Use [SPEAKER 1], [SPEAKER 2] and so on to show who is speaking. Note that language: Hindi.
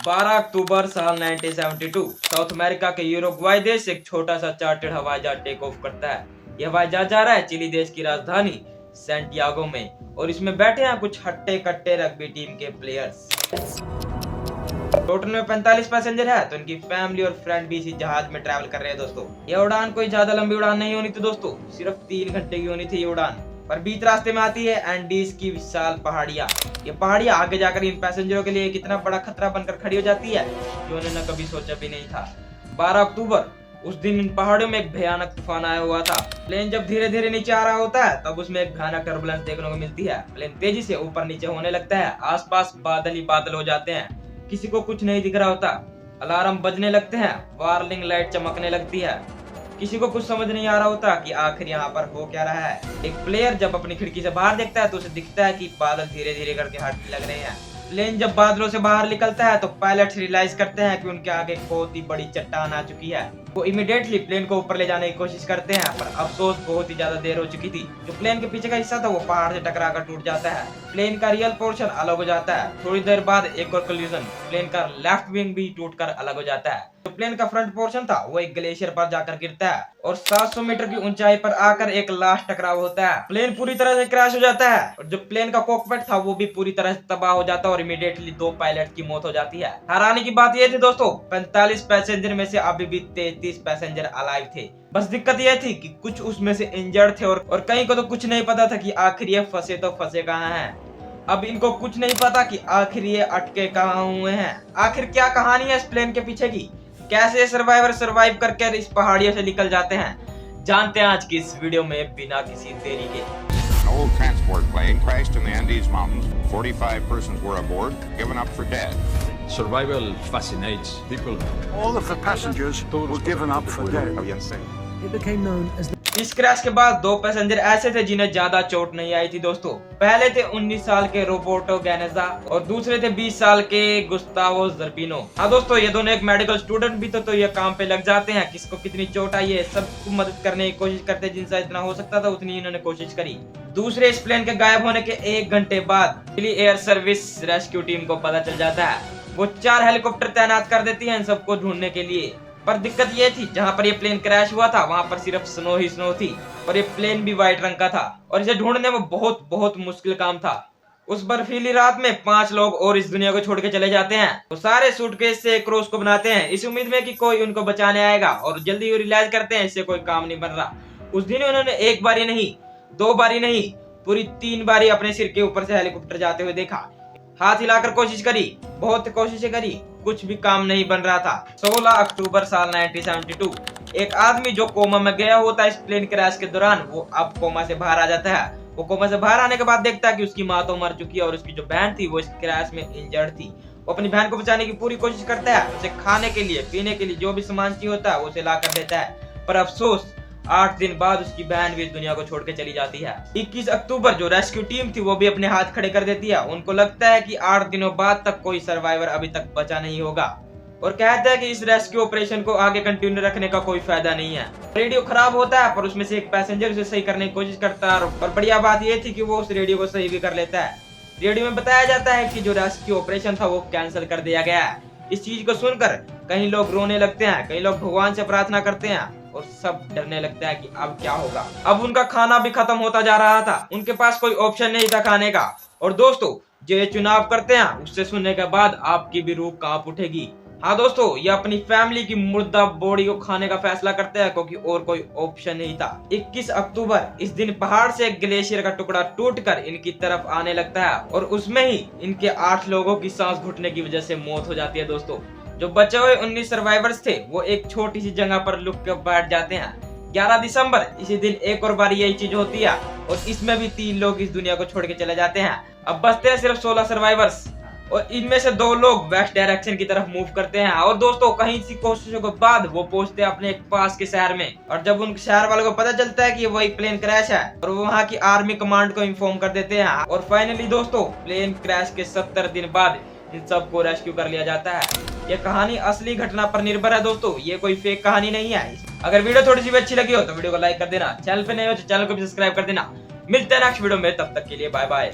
[SPEAKER 1] 12 अक्टूबर साल 1972 साउथ अमेरिका के यूरुग्वाई देश एक छोटा सा चार्टर्ड हवाई जहाज टेक ऑफ करता है। यह हवाई जहाज जा रहा है चिली देश की राजधानी सैंटियागो में और इसमें बैठे हैं कुछ हट्टे कट्टे रग्बी टीम के प्लेयर्स। टोटल में 45 पैसेंजर है तो इनकी फैमिली और फ्रेंड भी इसी जहाज में ट्रैवल कर रहे हैं दोस्तों। यह उड़ान कोई ज्यादा लंबी उड़ान नहीं होनी थी दोस्तों, सिर्फ 3 घंटे की होनी थी ये उड़ान। पर बीच रास्ते में आती है एंडीज की विशाल पहाड़ियाँ। ये पहाड़ियाँ आगे जाकर इन पैसेंजरों के लिए कितना बड़ा खतरा बनकर खड़ी हो जाती है जो उन्होंने कभी सोचा भी नहीं था। 12 अक्टूबर उस दिन इन पहाड़ियों में एक भयानक तूफान आया हुआ था। प्लेन जब धीरे धीरे नीचे आ रहा होता है तब उसमें एक भयानक टर्बुलेंस देखने को मिलती है। प्लेन तेजी से ऊपर नीचे होने लगता है, आसपास बादल ही बादल हो जाते हैं, किसी को कुछ नहीं दिख रहा होता। अलार्म बजने लगते हैं, वार्निंग लाइट चमकने लगती है, किसी को कुछ समझ नहीं आ रहा होता कि आखिर यहाँ पर हो क्या रहा है। एक प्लेयर जब अपनी खिड़की से बाहर देखता है तो उसे दिखता है कि बादल धीरे धीरे करके हटने लग रहे हैं। प्लेन जब बादलों से बाहर निकलता है तो पायलट रियलाइज करते हैं कि उनके आगे बहुत ही बड़ी चट्टान आ चुकी है। वो इमीडिएटली प्लेन को ऊपर ले जाने की कोशिश करते हैं पर अफसोस बहुत ही ज्यादा देर हो चुकी थी। जो प्लेन के पीछे का हिस्सा था वो पहाड़ से टकराकर टूट जाता है। प्लेन का रियल पोर्शन अलग हो जाता है। थोड़ी देर बाद एक और कोलिजन, प्लेन का लेफ्ट विंग भी टूटकर अलग हो जाता है। जो प्लेन का फ्रंट पोर्शन था वो एक ग्लेशियर पर जाकर गिरता है और 700 मीटर की ऊंचाई पर आकर एक लास्ट टकराव होता है। प्लेन पूरी तरह से क्रैश हो जाता है और जो प्लेन का कॉकपिट था वो भी पूरी तरह से तबाह हो जाता है और इमीडिएटली 2 पायलट की मौत हो जाती है। हैरानी की बात ये थी दोस्तों, 45 पैसेंजर में से अभी भी 33 पैसेंजर अलाइव थे। बस दिक्कत यह थी कि कुछ उसमें से इंजर्ड थे और कहीं को तो कुछ नहीं पता था कि आखिर ये फंसे तो फंसे कहाँ हैं। अब इनको कुछ नहीं पता कि आखिर ये अटके कहाँ हुए हैं। आखिर क्या कहानी है इस प्लेन के पीछे की, कैसे सर्वाइवर सर्वाइव करके इस पहाड़ियों से निकल जाते हैं, जानते हैं आज की इस वीडियो में बिना किसी देरी के।
[SPEAKER 2] An old transport plane crashed in the Andes Mountains. 45 persons were aboard, given up for dead.
[SPEAKER 3] Survival fascinates people.
[SPEAKER 4] All of the passengers were given up for dead.
[SPEAKER 5] It became known as the
[SPEAKER 1] इस क्रैश के बाद 2 पैसेंजर ऐसे थे जिन्हें ज्यादा चोट नहीं आई थी दोस्तों। पहले थे 19 साल के रोबर्टो गैनेजा और दूसरे थे 20 साल के गुस्तावो जर्पिनो। हाँ दोस्तों, ये दोनों एक मेडिकल स्टूडेंट भी तो ये काम पे लग जाते हैं। किसको कितनी चोट आई है सबको मदद करने की कोशिश करते, जिनसे इतना हो सकता था उतनी इन्होंने कोशिश करी। दूसरे इस प्लेन के गायब होने के 1 घंटे बाद Chile air service rescue team को पता चल जाता है। वो 4 हेलीकॉप्टर तैनात कर देती है इन सबको ढूंढने के लिए। पर दिक्कत ये थी, जहाँ पर ये प्लेन क्रैश हुआ था वहाँ पर सिर्फ स्नो ही स्नो थी और ये प्लेन भी व्हाइट रंग का था और इसे ढूंढने में बहुत मुश्किल काम था। उस बर्फीली रात में 5 लोग और इस दुनिया को छोड़ के चले जाते हैं। तो सारे सूटकेस से एक क्रॉस को बनाते हैं इस उम्मीद में कि कोई उनको बचाने आएगा और जल्दी ही रियलाइज करते हैं इससे कोई काम नहीं बन रहा। उस दिन उन्होंने 1 बारी नहीं, 2 बारी नहीं, पूरी 3 बारी अपने सिर के ऊपर से हेलीकॉप्टर जाते हुए देखा। हाथ हिलाकर कोशिश करी, बहुत कोशिशें करी, कुछ भी काम नहीं बन रहा था। 16 अक्टूबर साल 1972 एक आदमी जो कोमा में गया होता है इस प्लेन क्रैश के दौरान, वो अब कोमा से बाहर आ जाता है। वो कोमा से बाहर आने के बाद देखता है कि उसकी माँ तो मर चुकी है और उसकी जो बहन थी वो इस क्रैश में इंजर्ड थी। वो अपनी बहन को बचाने की पूरी कोशिश करता है, उसे खाने के लिए पीने के लिए जो भी सामान चाहिए होता है वो उसे ला कर देता है। पर अफसोस 8 दिन बाद उसकी बहन भी इस दुनिया को छोड़ के चली जाती है। 21 अक्टूबर जो रेस्क्यू टीम थी वो भी अपने हाथ खड़े कर देती है। उनको लगता है कि 8 दिनों बाद तक कोई सर्वाइवर अभी तक बचा नहीं होगा और कहता है कि इस रेस्क्यू ऑपरेशन को आगे कंटिन्यू रखने का कोई फायदा नहीं है। रेडियो खराब होता है पर उसमें से एक पैसेंजर उसे सही करने की कोशिश करता है और बढ़िया बात यह थी कि वो उस रेडियो को सही भी कर लेता है। रेडियो में बताया जाता है कि जो रेस्क्यू ऑपरेशन था वो कैंसिल कर दिया गया है। इस चीज को सुनकर कई लोग रोने लगते हैं, कई लोग भगवान से प्रार्थना करते हैं और सब डरने लगता है कि अब क्या होगा। अब उनका खाना भी खत्म होता जा रहा था, उनके पास कोई ऑप्शन नहीं था खाने का। और दोस्तों जो ये चुनाव करते हैं उससे सुनने के बाद आपकी भी रूह कांप उठेगी। हाँ दोस्तों, ये अपनी फैमिली की मुर्दा बॉडी को खाने का फैसला करते हैं क्योंकि और कोई ऑप्शन नहीं था। 21 अक्टूबर इस दिन पहाड़ से एक ग्लेशियर का टुकड़ा टूटकर इनकी तरफ आने लगता है और उसमें ही इनके 8 लोगों की सांस घुटने की वजह से मौत हो जाती है दोस्तों। जो बचे हुए 19 सर्वाइवर्स थे वो एक छोटी सी जगह पर लुक कर बैठ जाते हैं। 11 दिसंबर इसी दिन एक और बार यही चीज होती है और इसमें भी 3 लोग इस दुनिया को छोड़ के चले जाते हैं। अब बचते हैं सिर्फ 16 सर्वाइवर्स और इनमें से 2 लोग वेस्ट डायरेक्शन की तरफ मूव करते हैं और दोस्तों कहीं सी कोशिशों के बाद वो पहुंचते हैं अपने एक पास के शहर में। और जब उन शहर वालों को पता चलता है कि वही प्लेन क्रैश है और वो वहाँ की आर्मी कमांड को इन्फॉर्म कर देते हैं और फाइनली दोस्तों प्लेन क्रैश के 70 दिन बाद इन सबको रेस्क्यू कर लिया जाता है। ये कहानी असली घटना पर निर्भर है दोस्तों, ये कोई फेक कहानी नहीं है। अगर वीडियो थोड़ी सी भी अच्छी लगी हो तो वीडियो को लाइक कर देना, चैनल पे नए हो तो चैनल को भी सब्सक्राइब कर देना। मिलते हैं नेक्स्ट वीडियो में, तब तक के लिए बाय बाय।